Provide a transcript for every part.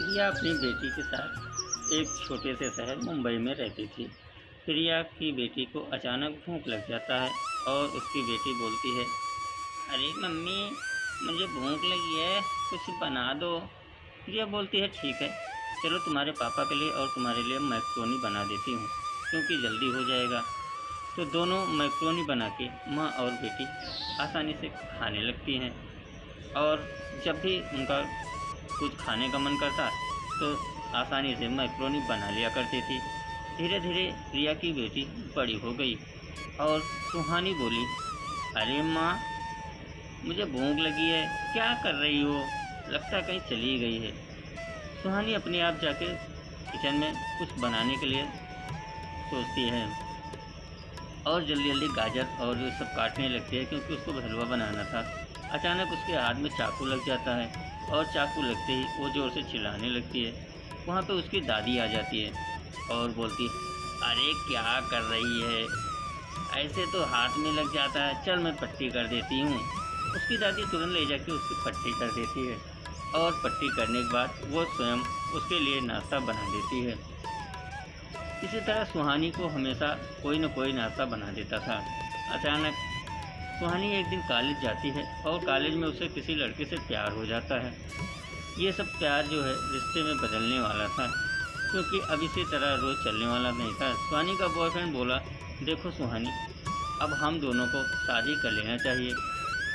रिया अपनी बेटी के साथ एक छोटे से शहर मुंबई में रहती थी। रिया की बेटी को अचानक भूख लग जाता है और उसकी बेटी बोलती है, अरे मम्मी, मुझे भूख लगी है, कुछ बना दो। रिया बोलती है, ठीक है, चलो तुम्हारे पापा के लिए और तुम्हारे लिए मैक्रोनी बना देती हूँ, क्योंकि जल्दी हो जाएगा। तो दोनों मैक्रोनी बना के माँ और बेटी आसानी से खाने लगती हैं। और जब भी उनका कुछ खाने का मन करता तो आसानी से मैक्रोनी बना लिया करती थी। धीरे धीरे रिया की बेटी बड़ी हो गई और सुहानी बोली, अरे माँ, मुझे भूख लगी है, क्या कर रही हो? लगता कहीं चली गई है। सुहानी अपने आप जाके किचन में कुछ बनाने के लिए सोचती है और जल्दी जल्दी गाजर और ये सब काटने लगती है, क्योंकि उसको हलवा बनाना था। अचानक उसके हाथ में चाकू लग जाता है और चाकू लगते ही वो ज़ोर से चिल्लाने लगती है। वहाँ पे उसकी दादी आ जाती है और बोलती है, अरे क्या कर रही है, ऐसे तो हाथ में लग जाता है, चल मैं पट्टी कर देती हूँ। उसकी दादी तुरंत ले जाके उसकी पट्टी कर देती है और पट्टी करने के बाद वो स्वयं उसके लिए नाश्ता बना देती है। इसी तरह सुहानी को हमेशा कोई न कोई नाश्ता बना देता था। अचानक सुहानी एक दिन कॉलेज जाती है और कॉलेज में उसे किसी लड़के से प्यार हो जाता है। ये सब प्यार जो है रिश्ते में बदलने वाला था, क्योंकि अब इसी तरह रोज़ चलने वाला नहीं था। सुहानी का बॉयफ्रेंड बोला, देखो सुहानी, अब हम दोनों को शादी कर लेना चाहिए।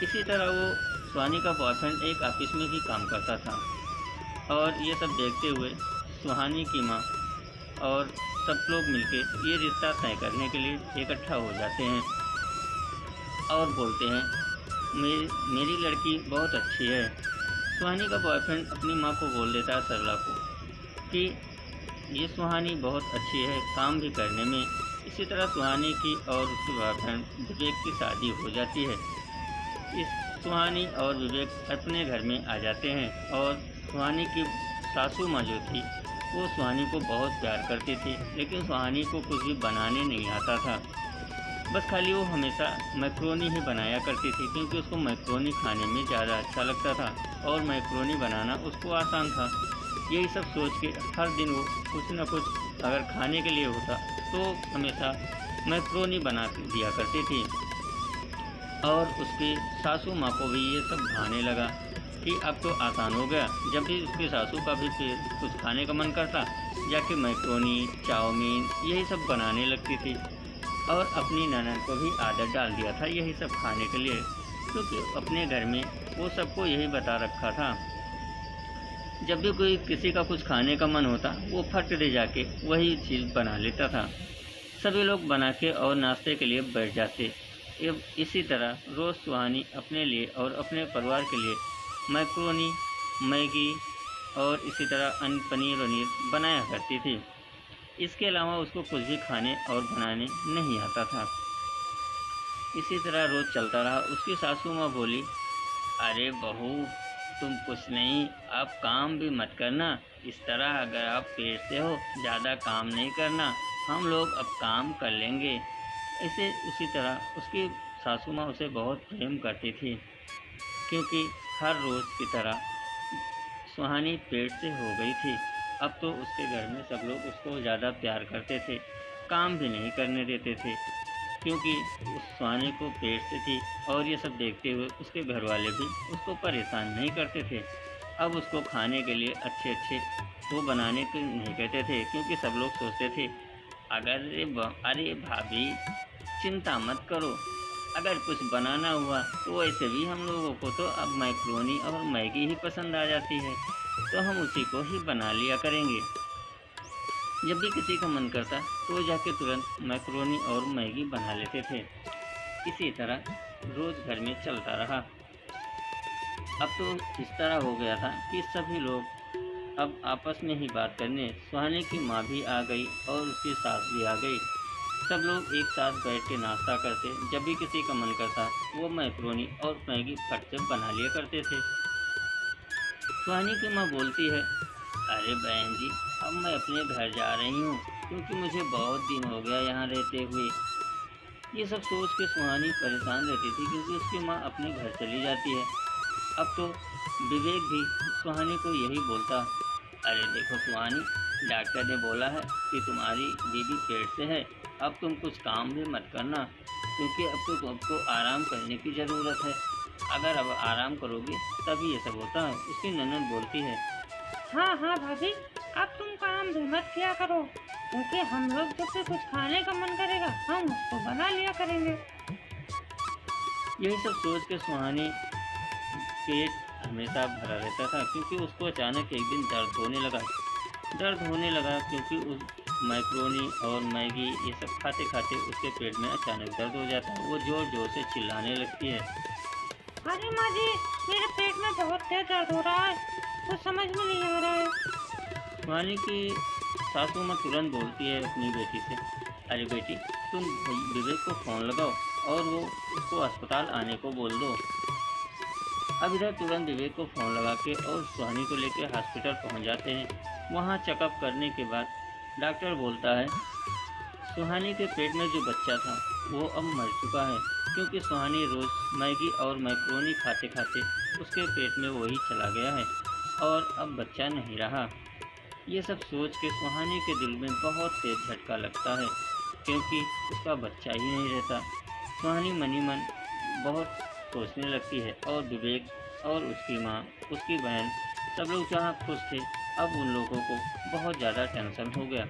इसी तरह वो सुहानी का बॉयफ्रेंड एक ऑफिस में भी काम करता था और ये सब देखते हुए सुहानी की माँ और सब लोग मिलके ये रिश्ता तय करने के लिए इकट्ठा हो जाते हैं और बोलते हैं, मेरी लड़की बहुत अच्छी है। सुहानी का बॉयफ्रेंड अपनी माँ को बोल देता है, सरला को, कि ये सुहानी बहुत अच्छी है काम भी करने में। इसी तरह सुहानी की और उसके बॉयफ्रेंड विवेक की शादी हो जाती है। इस सुहानी और विवेक अपने घर में आ जाते हैं और सुहानी की सासू माँ जो थी वो सुहानी को बहुत प्यार करती थी, लेकिन सुहानी को कुछ भी बनाने नहीं आता था। बस खाली वो हमेशा मैक्रोनी ही बनाया करती थी, क्योंकि उसको मैक्रोनी खाने में ज़्यादा अच्छा लगता था और मैक्रोनी बनाना उसको आसान था। यही सब सोच के हर दिन वो कुछ न कुछ अगर खाने के लिए होता तो हमेशा मैक्रोनी बना दिया करती थी। और उसकी सासू माँ को भी ये सब भाने लगा कि अब तो आसान हो गया। जब भी उसकी सासू का भी कुछ खाने का मन करता, जाके मैक्रोनी, चाउमीन यही सब बनाने लगती थी और अपनी ननद को भी आदत डाल दिया था यही सब खाने के लिए, क्योंकि अपने घर में वो सबको यही बता रखा था। जब भी कोई किसी का कुछ खाने का मन होता वो फट दे जाके वही चीज़ बना लेता था। सभी लोग बना के और नाश्ते के लिए बैठ जाते। इसी तरह रोज़ सुहानी अपने लिए और अपने परिवार के लिए मैक्रोनी, मैगी और इसी तरह अन्य पनीर वनीर बनाया करती थी। इसके अलावा उसको कुछ भी खाने और बनाने नहीं आता था। इसी तरह रोज़ चलता रहा। उसकी सासू माँ बोली, अरे बहू, तुम कुछ नहीं, अब काम भी मत करना। इस तरह अगर आप पेट से हो, ज़्यादा काम नहीं करना, हम लोग अब काम कर लेंगे। ऐसे उसी तरह उसकी सासू माँ उसे बहुत प्रेम करती थी, क्योंकि हर रोज़ की तरह सुहानी पेट से हो गई थी। अब तो उसके घर में सब लोग उसको ज़्यादा प्यार करते थे, काम भी नहीं करने देते थे, क्योंकि उस सुहानी को पेट से थी। और ये सब देखते हुए उसके घर वाले भी उसको परेशान नहीं करते थे। अब उसको खाने के लिए अच्छे अच्छे वो बनाने को नहीं कहते थे, क्योंकि सब लोग सोचते थे, अरे भाभी, चिंता मत करो, अगर कुछ बनाना हुआ तो वैसे भी हम लोगों को तो अब मैक्रोनी और मैगी ही पसंद आ जाती है, तो हम उसी को ही बना लिया करेंगे। जब भी किसी का मन करता तो वो जाके तुरंत मैक्रोनी और मैगी बना लेते थे। इसी तरह रोज़ घर में चलता रहा। अब तो इस तरह हो गया था कि सभी लोग अब आपस में ही बात करने। सुहानी की माँ भी आ गई और उसकी सास भी आ गई। सब लोग एक साथ बैठ के नाश्ता करते। जब भी किसी का मन करता वो मैक्रोनी और मैगी फट से बना लिया करते थे। सुहानी की माँ बोलती है, अरे बहन जी, अब मैं अपने घर जा रही हूँ, क्योंकि मुझे बहुत दिन हो गया यहाँ रहते हुए। ये सब सोच के सुहानी परेशान रहती थी, क्योंकि उसकी माँ अपने घर चली जाती है। अब तो विवेक भी सुहानी को यही बोलता अरे देखो सुहानी, डॉक्टर ने बोला है कि तुम्हारी बीबी पेट से है। अब तुम कुछ काम भी मत करना, क्योंकि अब तो तुमको आराम करने की ज़रूरत है। अगर अब आराम करोगे तभी ये सब होता है। उसकी ननद बोलती है। हाँ हाँ भाभी, अब तुम काम भी मत किया करो, क्योंकि हम लोग जब भी कुछ खाने का मन करेगा हम उसको बना लिया करेंगे। यही सब सोच के सुहानी पेट हमेशा भरा रहता था, क्योंकि उसको अचानक एक दिन दर्द होने लगा। क्योंकि उस मैक्रोनी और मैगी ये सब खाते खाते उसके पेट में अचानक दर्द हो जाता है। वो ज़ोर ज़ोर से चिल्लाने लगती है। अरे माँ जी, मेरे पेट में बहुत तेज दर्द हो रहा है, कुछ समझ में नहीं आ रहा है। सुहानी की सासू माँ तुरंत बोलती है अपनी बेटी से, अरे बेटी, तुम विवेक को फ़ोन लगाओ और वो उसको अस्पताल आने को बोल दो। अब इधर तुरंत विवेक को फ़ोन लगा के और सुहानी को लेकर हॉस्पिटल पहुंच जाते हैं। वहां चेकअप करने के बाद डॉक्टर बोलता है, सुहानी के पेट में जो बच्चा था वो अब मर चुका है, क्योंकि सुहानी रोज़ मैगी और मैक्रोनी खाते खाते उसके पेट में वही चला गया है और अब बच्चा नहीं रहा। ये सब सोच के सुहानी के दिल में बहुत तेज झटका लगता है, क्योंकि उसका बच्चा ही नहीं रहता। सुहानी मनी मन बहुत सोचने लगती है और विवेक और उसकी माँ, उसकी बहन, सब लोग जहाँ खुश थे, अब उन लोगों को बहुत ज़्यादा टेंशन हो गया।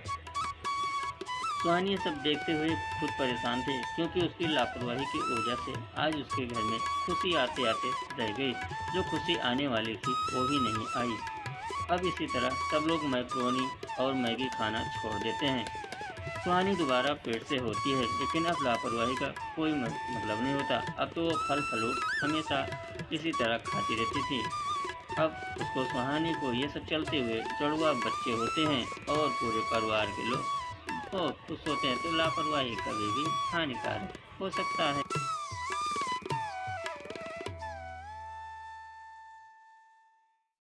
सुहानी ये सब देखते हुए खुद परेशान थे, क्योंकि उसकी लापरवाही की वजह से आज उसके घर में खुशी आते आते रह गई। जो खुशी आने वाली थी वो भी नहीं आई। अब इसी तरह सब लोग मैक्रोनी और मैगी खाना छोड़ देते हैं। सुहानी दोबारा पेट से होती है, लेकिन अब लापरवाही का कोई मतलब नहीं होता। अब तो वो फल फ्रूट हमेशा इसी तरह खाती रहती थी। अब उसको सुहानी को ये सब चलते हुए जुड़वा बच्चे होते हैं और पूरे परिवार के लोग बहुत खुश होते हैं। तो लापरवाही कभी भी हानिकारक हो सकता है।